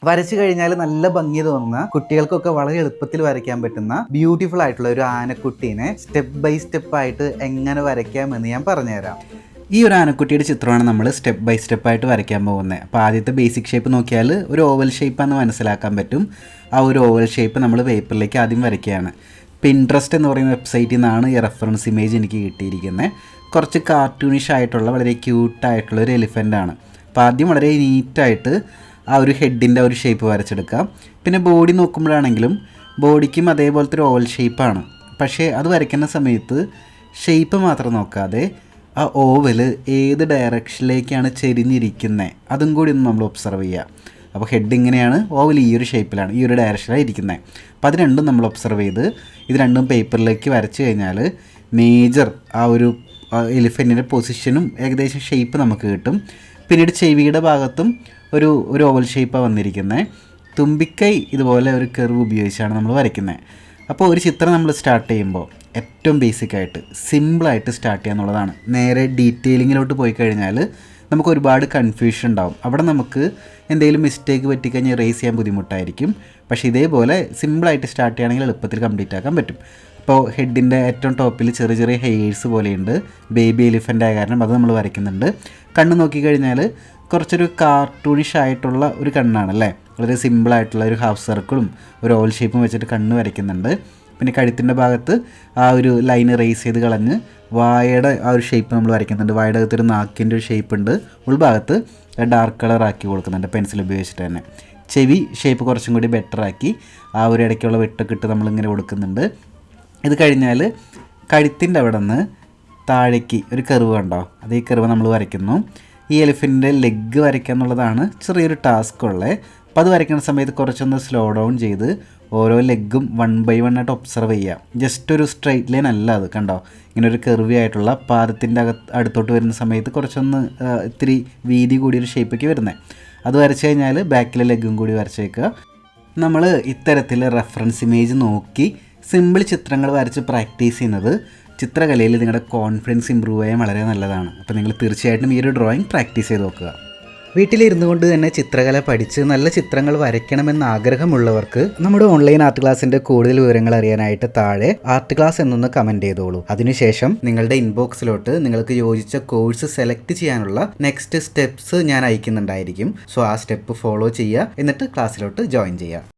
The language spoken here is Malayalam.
വരച്ചു കഴിഞ്ഞാൽ നല്ല ഭംഗി തോന്നുന്ന, കുട്ടികൾക്കൊക്കെ വളരെ എളുപ്പത്തിൽ വരയ്ക്കാൻ പറ്റുന്ന ബ്യൂട്ടിഫുൾ ആയിട്ടുള്ള ഒരു ആനക്കുട്ടീനെ സ്റ്റെപ്പ് ബൈ സ്റ്റെപ്പ് ആയിട്ട് എങ്ങനെ വരയ്ക്കാമെന്ന് ഞാൻ പറഞ്ഞുതരാം. ഈ ഒരു ആനക്കുട്ടിയുടെ ചിത്രമാണ് നമ്മൾ സ്റ്റെപ്പ് ബൈ സ്റ്റെപ്പായിട്ട് വരയ്ക്കാൻ പോകുന്നത്. അപ്പോൾ ആദ്യത്തെ ബേസിക് ഷേപ്പ് നോക്കിയാൽ ഒരു ഓവൽ ഷേപ്പാണെന്ന് മനസ്സിലാക്കാൻ പറ്റും. ആ ഒരു ഓവൽ ഷേപ്പ് നമ്മൾ പേപ്പറിലേക്ക് ആദ്യം വരയ്ക്കുകയാണ്. പിൻട്രസ്റ്റ് എന്ന് പറയുന്ന വെബ്സൈറ്റിൽ നിന്നാണ് ഈ റെഫറൻസ് ഇമേജ് എനിക്ക് കിട്ടിയിരിക്കുന്നത്. കുറച്ച് കാർട്ടൂണിഷ് ആയിട്ടുള്ള വളരെ ക്യൂട്ടായിട്ടുള്ള ഒരു എലിഫൻ്റാണ്. അപ്പോൾ ആദ്യം വളരെ നീറ്റായിട്ട് ആ ഒരു ഹെഡിൻ്റെ ഒരു ഷേപ്പ് വരച്ചെടുക്കാം. പിന്നെ ബോഡി നോക്കുമ്പോഴാണെങ്കിലും ബോഡിക്കും അതേപോലത്തെ ഒരു ഓവൽ ഷേപ്പാണ്. പക്ഷേ അത് വരയ്ക്കുന്ന സമയത്ത് ഷേപ്പ് മാത്രം നോക്കാതെ ആ ഓവൽ ഏത് ഡയറക്ഷനിലേക്കാണ് ചെരിഞ്ഞിരിക്കുന്നത് അതും കൂടി ഒന്ന് നമ്മൾ ഒബ്സർവ് ചെയ്യുക. അപ്പോൾ ഹെഡ് ഇങ്ങനെയാണ്, ഓവൽ ഈ ഒരു ഷേപ്പിലാണ്, ഈ ഒരു ഡയറക്ഷനിലാണ് ഇരിക്കുന്നത്. അപ്പോൾ അത് രണ്ടും നമ്മൾ ഒബ്സർവ് ചെയ്ത് ഇത് രണ്ടും പേപ്പറിലേക്ക് വരച്ച് കഴിഞ്ഞാൽ മേജർ ആ ഒരു എലിഫൻറ്റിൻ്റെ പൊസിഷനും ഏകദേശം ഷേപ്പ് നമുക്ക് കിട്ടും. പിന്നീട് ചെവിയുടെ ഭാഗത്തും ഒരു ഓവൽ ഷേപ്പാണ് വന്നിരിക്കുന്നത്. തുമ്പിക്കൈ ഇതുപോലെ ഒരു കർവ് ഉപയോഗിച്ചാണ് നമ്മൾ വരയ്ക്കുന്നത്. അപ്പോൾ ഒരു ചിത്രം നമ്മൾ സ്റ്റാർട്ട് ചെയ്യുമ്പോൾ ഏറ്റവും ബേസിക്കായിട്ട് സിമ്പിളായിട്ട് സ്റ്റാർട്ട് ചെയ്യുക എന്നുള്ളതാണ്. നേരെ ഡീറ്റെയിലിങ്ങിലോട്ട് പോയി കഴിഞ്ഞാൽ നമുക്ക് ഒരുപാട് കൺഫ്യൂഷൻ ഉണ്ടാവും. അവിടെ നമുക്ക് എന്തെങ്കിലും മിസ്റ്റേക്ക് പറ്റിക്കഴിഞ്ഞാൽ റേസ് ചെയ്യാൻ ബുദ്ധിമുട്ടായിരിക്കും. പക്ഷേ ഇതേപോലെ സിമ്പിളായിട്ട് സ്റ്റാർട്ട് ചെയ്യുകയാണെങ്കിൽ എളുപ്പത്തിൽ കംപ്ലീറ്റ് ആക്കാൻ പറ്റും. ഇപ്പോൾ ഹെഡിൻ്റെ ഏറ്റവും ടോപ്പിൽ ചെറിയ ചെറിയ ഹെയർസ് പോലെയുണ്ട്, ബേബി എലിഫൻ്റ് ആയ കാരണം അത് നമ്മൾ വരയ്ക്കുന്നുണ്ട്. കണ്ണ് നോക്കിക്കഴിഞ്ഞാൽ കുറച്ചൊരു കാർട്ടൂണിഷ് ആയിട്ടുള്ള ഒരു കണ്ണാണല്ലേ, വളരെ സിമ്പിളായിട്ടുള്ള ഒരു ഹാഫ് സർക്കിളും ഒരു ഓവൽ ഷേപ്പും വെച്ചിട്ട് കണ്ണ് വരയ്ക്കുന്നുണ്ട്. പിന്നെ കഴുത്തിൻ്റെ ഭാഗത്ത് ആ ഒരു ലൈന് റേസ് ചെയ്ത് കളഞ്ഞ് വായയുടെ ആ ഒരു ഷേപ്പ് നമ്മൾ വരയ്ക്കുന്നുണ്ട്. വായയുടെ അകത്തൊരു നാക്കിൻ്റെ ഒരു ഷേപ്പ് ഉണ്ട്. ഉൾഭാഗത്ത് ഡാർക്ക് കളർ ആക്കി കൊടുക്കുന്നുണ്ട് പെൻസിൽ ഉപയോഗിച്ചിട്ട് തന്നെ. ചെവി ഷേപ്പ് കുറച്ചും കൂടി ബെറ്ററാക്കി ആ ഒരു ഇടയ്ക്കുള്ള വെട്ടൊക്കെ ഇട്ട് നമ്മളിങ്ങനെ കൊടുക്കുന്നുണ്ട്. ഇത് കഴിഞ്ഞാൽ കഴുത്തിൻ്റെ അവിടെ നിന്ന് താഴേക്ക് ഒരു കർവ് കണ്ടോ, അതേ കർവ് നമ്മൾ വരയ്ക്കുന്നു. ഈ എലിഫൻറ്റിൻ്റെ ലെഗ് വരയ്ക്കുക എന്നുള്ളതാണ് ചെറിയൊരു ടാസ്ക് ഉള്ളത്. അപ്പോൾ അത് വരയ്ക്കുന്ന സമയത്ത് കുറച്ചൊന്ന് സ്ലോ ഡൗൺ ചെയ്ത് ഓരോ ലെഗും 1 by 1 ആയിട്ട് ഒബ്സർവ് ചെയ്യുക. ജസ്റ്റ് ഒരു സ്ട്രെയിറ്റ് ലൈൻ അല്ല അത്, കണ്ടോ, ഇങ്ങനെ ഒരു കർവി ആയിട്ടുള്ള പാദത്തിൻ്റെ അടുത്തോട്ട് വരുന്ന സമയത്ത് കുറച്ചൊന്ന് ഇത്തിരി വീതി കൂടിയൊരു ഷേപ്പൊക്കെ വരുന്നത്. അത് വരച്ച് കഴിഞ്ഞാൽ ബാക്കിലെ ലെഗും കൂടി വരച്ചേക്കുക. നമ്മൾ ഇത്തരത്തിൽ റെഫറൻസ് ഇമേജ് നോക്കി സിമ്പിൾ ചിത്രങ്ങൾ വരച്ച് പ്രാക്ടീസ് ചെയ്യുന്നത് ചിത്രകലയിൽ നിങ്ങളുടെ കോൺഫിഡൻസ് ഇമ്പ്രൂവ് ചെയ്യാൻ വളരെ നല്ലതാണ്. അപ്പോൾ നിങ്ങൾ തീർച്ചയായിട്ടും ഈ ഒരു ഡ്രോയിങ് പ്രാക്ടീസ് ചെയ്ത് നോക്കുക. വീട്ടിലിരുന്നു കൊണ്ട് തന്നെ ചിത്രകല പഠിച്ച് നല്ല ചിത്രങ്ങൾ വരയ്ക്കണമെന്ന് ആഗ്രഹമുള്ളവർക്ക് നമ്മുടെ ഓൺലൈൻ ആർട്ട് ക്ലാസ്സിൻ്റെ കൂടുതൽ വിവരങ്ങൾ അറിയാനായിട്ട് താഴെ ആർട്ട് ക്ലാസ് എന്നൊന്ന് കമൻറ്റ് ചെയ്തോളൂ. അതിനുശേഷം നിങ്ങളുടെ ഇൻബോക്സിലോട്ട് നിങ്ങൾക്ക് യോജിച്ച കോഴ്സ് സെലക്ട് ചെയ്യാനുള്ള നെക്സ്റ്റ് സ്റ്റെപ്സ് ഞാൻ അയക്കുന്നുണ്ടായിരിക്കും. സോ ആ സ്റ്റെപ്പ് ഫോളോ ചെയ്യുക, എന്നിട്ട് ക്ലാസ്സിലോട്ട് ജോയിൻ ചെയ്യുക.